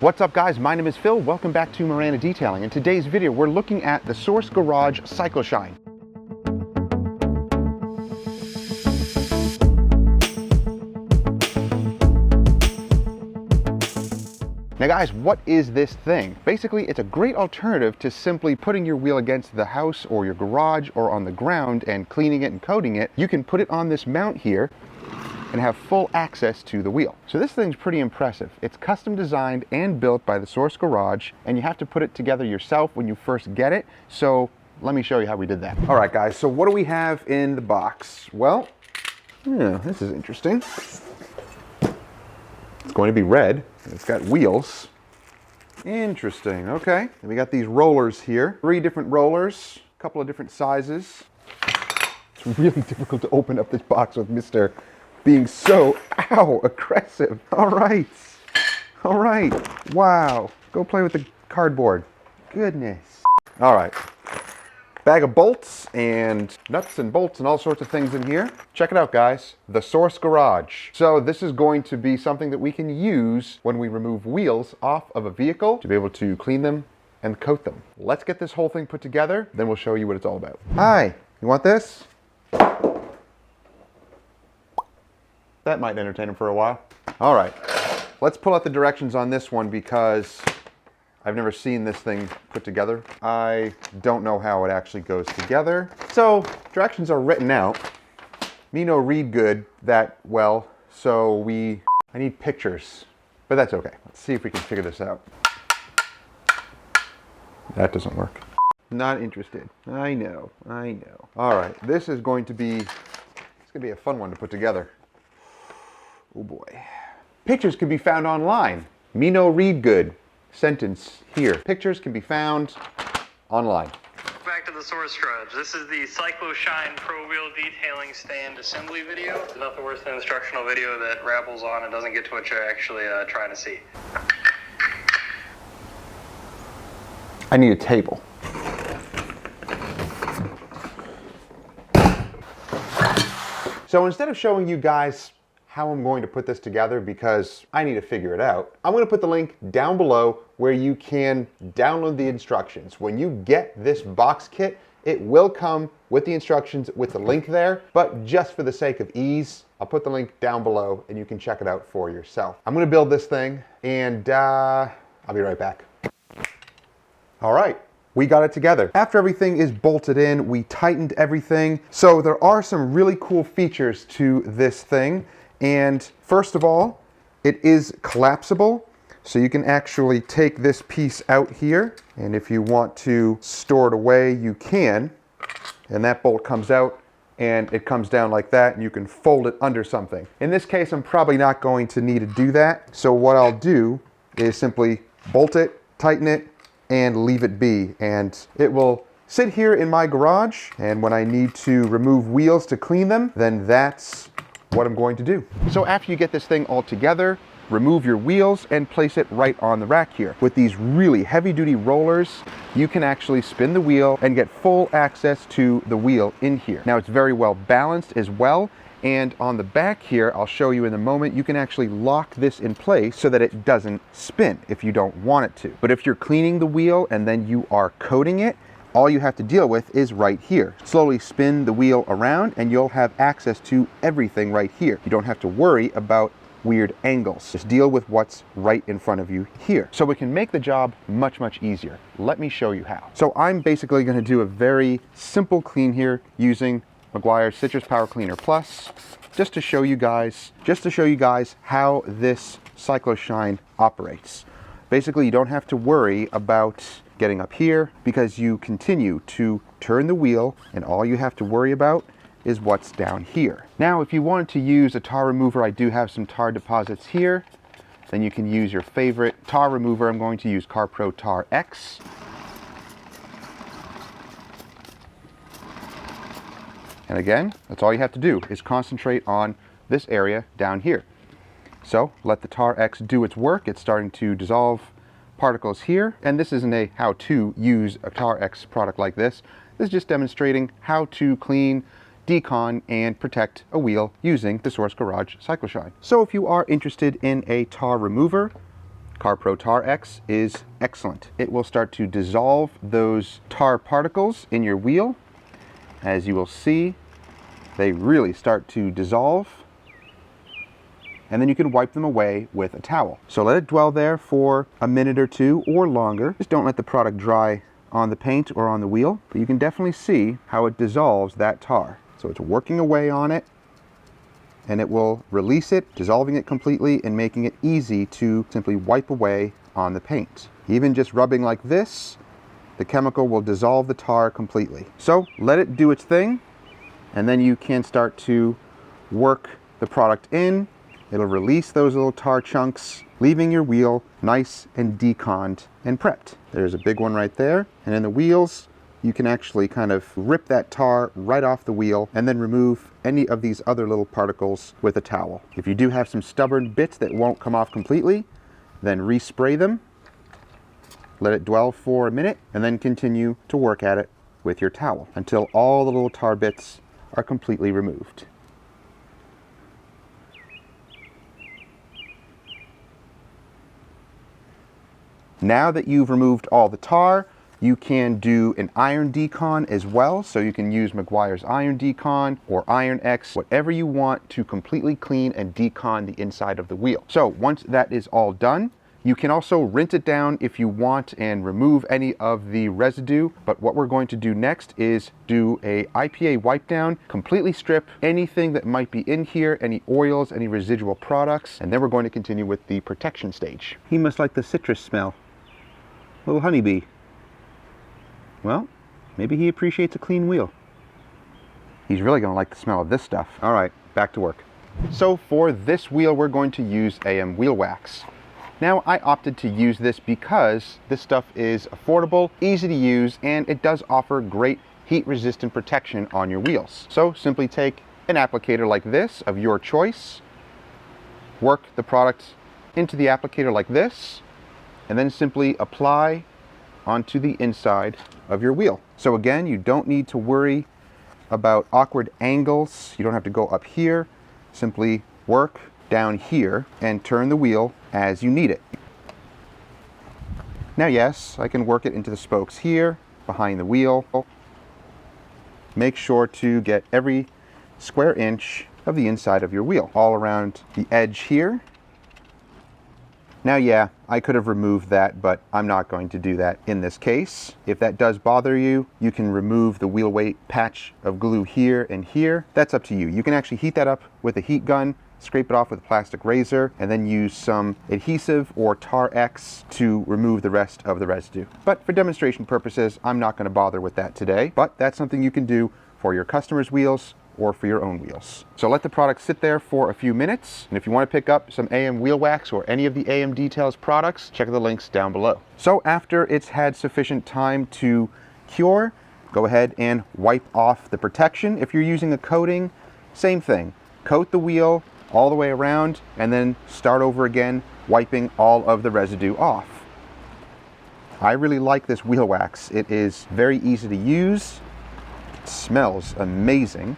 What's up guys, my name is Phil, welcome back to Miranda Detailing. In today's video, we're looking at the Source Garage CycloShine. Now guys, what is this thing? Basically, it's a great alternative to simply putting your wheel against the house or your garage or on the ground and cleaning it and coating it. You can put it on this mount here and have full access to the wheel. So this thing's pretty impressive. It's custom designed and built by the Source Garage, and you have to put it together yourself when you first get it. So let me show you how we did that. All right guys, so what do we have in the box? Well, this is interesting. It's going to be red. It's got wheels. Interesting, okay. And we got these rollers here. 3 different rollers, a couple of different sizes. It's really difficult to open up this box with Mr. being so, aggressive. All right, wow. Go play with the cardboard. Goodness. All right, bag of bolts and nuts and bolts and all sorts of things in here. Check it out guys, the Source Garage. So this is going to be something that we can use when we remove wheels off of a vehicle to be able to clean them and coat them. Let's get this whole thing put together, then we'll show you what it's all about. Hi, you want this? That might entertain him for a while. All right, let's pull out the directions on this one because I've never seen this thing put together. I don't know how it actually goes together. So directions are written out. Me no read good that well, so I need pictures, but that's okay. Let's see if we can figure this out. That doesn't work. Not interested. I know. All right, this is going to be, it's gonna be a fun one to put together. Oh boy. Pictures can be found online. Me no read good. Sentence here. Pictures can be found online. Back to the Source Garage. This is the CycloShine Pro Wheel Detailing Stand Assembly video. There's nothing worse than an instructional video that rabbles on and doesn't get to what you're actually trying to see. I need a table. So instead of showing you guys how I'm going to put this together, because I need to figure it out, I'm going to put the link down below where you can download the instructions. When you get this box kit, it will come with the instructions with the link there, but just for the sake of ease, I'll put the link down below and you can check it out for yourself. I'm going to build this thing and I'll be right back. All right. We got it together. After everything is bolted in, we tightened everything. So there are some really cool features to this thing. And first of all, it is collapsible. So you can actually take this piece out here. And if you want to store it away, you can. And that bolt comes out and it comes down like that and you can fold it under something. In this case, I'm probably not going to need to do that. So what I'll do is simply bolt it, tighten it, and leave it be. And it will sit here in my garage. And when I need to remove wheels to clean them, then that's what I'm going to do. So after you get this thing all together, remove your wheels and place it right on the rack here. With these really heavy duty rollers, you can actually spin the wheel and get full access to the wheel in here. Now it's very well balanced as well. And on the back here, I'll show you in a moment, you can actually lock this in place so that it doesn't spin if you don't want it to. But if you're cleaning the wheel and then you are coating it, all you have to deal with is right here. Slowly spin the wheel around and you'll have access to everything right here. You don't have to worry about weird angles. Just deal with what's right in front of you here. So we can make the job much, much easier. Let me show you how. So I'm basically gonna do a very simple clean here using Meguiar's Citrus Power Cleaner Plus, just to show you guys how this CycloShine operates. Basically, you don't have to worry about getting up here because you continue to turn the wheel and all you have to worry about is what's down here. Now, if you wanted to use a tar remover, I do have some tar deposits here. Then you can use your favorite tar remover. I'm going to use CarPro Tar X. And again, that's all you have to do is concentrate on this area down here. So let the Tar X do its work. It's starting to dissolve particles here. And this isn't a how to use a Tar X product like this. This is just demonstrating how to clean, decon, and protect a wheel using the Source Garage CycloShine. So if you are interested in a tar remover, CarPro Tar X is excellent. It will start to dissolve those tar particles in your wheel. As you will see, they really start to dissolve. And then you can wipe them away with a towel. So let it dwell there for a minute or two or longer. Just don't let the product dry on the paint or on the wheel, but you can definitely see how it dissolves that tar. So it's working away on it, and it will release it, dissolving it completely and making it easy to simply wipe away on the paint. Even just rubbing like this, the chemical will dissolve the tar completely. So let it do its thing, and then you can start to work the product in. It'll release those little tar chunks, leaving your wheel nice and deconned and prepped. There's a big one right there. And in the wheels, you can actually kind of rip that tar right off the wheel and then remove any of these other little particles with a towel. If you do have some stubborn bits that won't come off completely, then respray them, let it dwell for a minute, and then continue to work at it with your towel until all the little tar bits are completely removed. Now that you've removed all the tar, you can do an iron decon as well. So you can use Meguiar's Iron Decon or Iron X, whatever you want to completely clean and decon the inside of the wheel. So once that is all done, you can also rinse it down if you want and remove any of the residue. But what we're going to do next is do a IPA wipe down, completely strip anything that might be in here, any oils, any residual products, and then we're going to continue with the protection stage. He must like the citrus smell. Little honeybee. Well, maybe he appreciates a clean wheel. He's really going to like the smell of this stuff. All right, back to work. So for this wheel, we're going to use AM wheel wax. Now, I opted to use this because this stuff is affordable, easy to use, and it does offer great heat-resistant protection on your wheels. So simply take an applicator like this of your choice, work the product into the applicator like this, and then simply apply onto the inside of your wheel. So again, you don't need to worry about awkward angles. You don't have to go up here. Simply work down here and turn the wheel as you need it. Now, yes, I can work it into the spokes here, behind the wheel. Make sure to get every square inch of the inside of your wheel, all around the edge here. Now, yeah, I could have removed that, but I'm not going to do that in this case. If that does bother you, you can remove the wheel weight patch of glue here and here. That's up to you. You can actually heat that up with a heat gun, scrape it off with a plastic razor, and then use some adhesive or Tar X to remove the rest of the residue. But for demonstration purposes, I'm not going to bother with that today, but that's something you can do for your customers' wheels or for your own wheels. So let the product sit there for a few minutes, and if you want to pick up some AM wheel wax or any of the AM Details products, check the links down below. So after it's had sufficient time to cure, go ahead and wipe off the protection. If you're using a coating, same thing. Coat the wheel all the way around and then start over again, wiping all of the residue off. I really like this wheel wax. It is very easy to use, it smells amazing,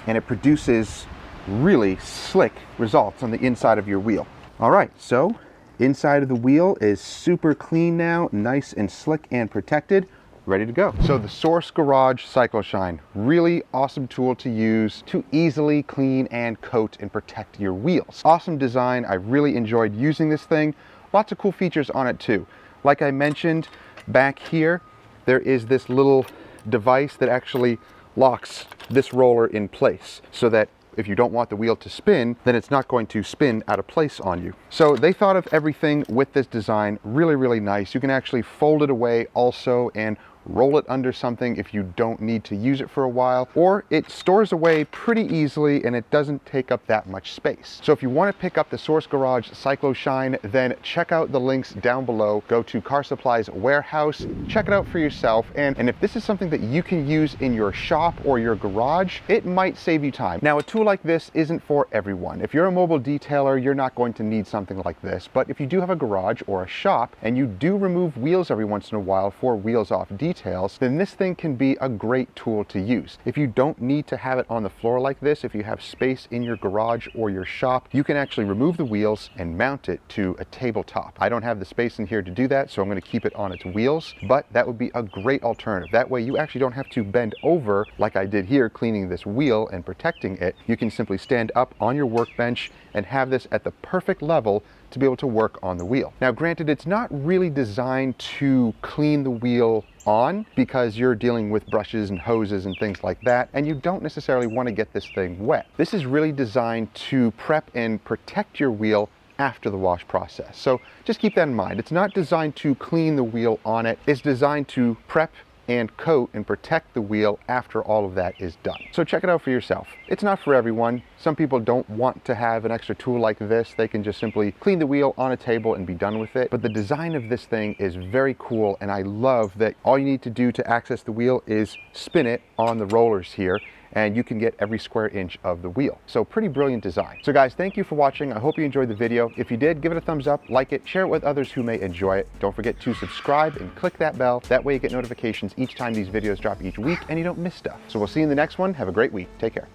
and it produces really slick results on the inside of your wheel. All right, so inside of the wheel is super clean now, nice and slick and protected, ready to go. So the Source Garage CycloShine, really awesome tool to use to easily clean and coat and protect your wheels. Awesome design, I really enjoyed using this thing. Lots of cool features on it too. Like I mentioned, back here, there is this little device that actually locks this roller in place so that if you don't want the wheel to spin, then it's not going to spin out of place on you. So they thought of everything with this design really, really nice. You can actually fold it away also and roll it under something if you don't need to use it for a while, or it stores away pretty easily and it doesn't take up that much space. So if you want to pick up the Source Garage CycloShine, then check out the links down below. Go to Car Supply's warehouse, check it out for yourself, and if this is something that you can use in your shop or your garage, it might save you time. Now, a tool like this isn't for everyone. If you're a mobile detailer, you're not going to need something like this, but if you do have a garage or a shop and you do remove wheels every once in a while for wheels off detailing, details, then this thing can be a great tool to use. If you don't need to have it on the floor like this, if you have space in your garage or your shop, you can actually remove the wheels and mount it to a tabletop. I don't have the space in here to do that, so I'm going to keep it on its wheels, but that would be a great alternative. That way you actually don't have to bend over like I did here cleaning this wheel and protecting it. You can simply stand up on your workbench and have this at the perfect level to be able to work on the wheel. Now granted, it's not really designed to clean the wheel on because you're dealing with brushes and hoses and things like that, and you don't necessarily want to get this thing wet. This is really designed to prep and protect your wheel after the wash process. So just keep that in mind. It's not designed to clean the wheel on it. It's designed to prep and coat and protect the wheel after all of that is done. So check it out for yourself. It's not for everyone. Some people don't want to have an extra tool like this. They can just simply clean the wheel on a table and be done with it. But the design of this thing is very cool, and I love that all you need to do to access the wheel is spin it on the rollers here, and you can get every square inch of the wheel. So pretty brilliant design. So guys, thank you for watching. I hope you enjoyed the video. If you did, give it a thumbs up, like it, share it with others who may enjoy it. Don't forget to subscribe and click that bell. That way you get notifications each time these videos drop each week and you don't miss stuff. So we'll see you in the next one. Have a great week. Take care.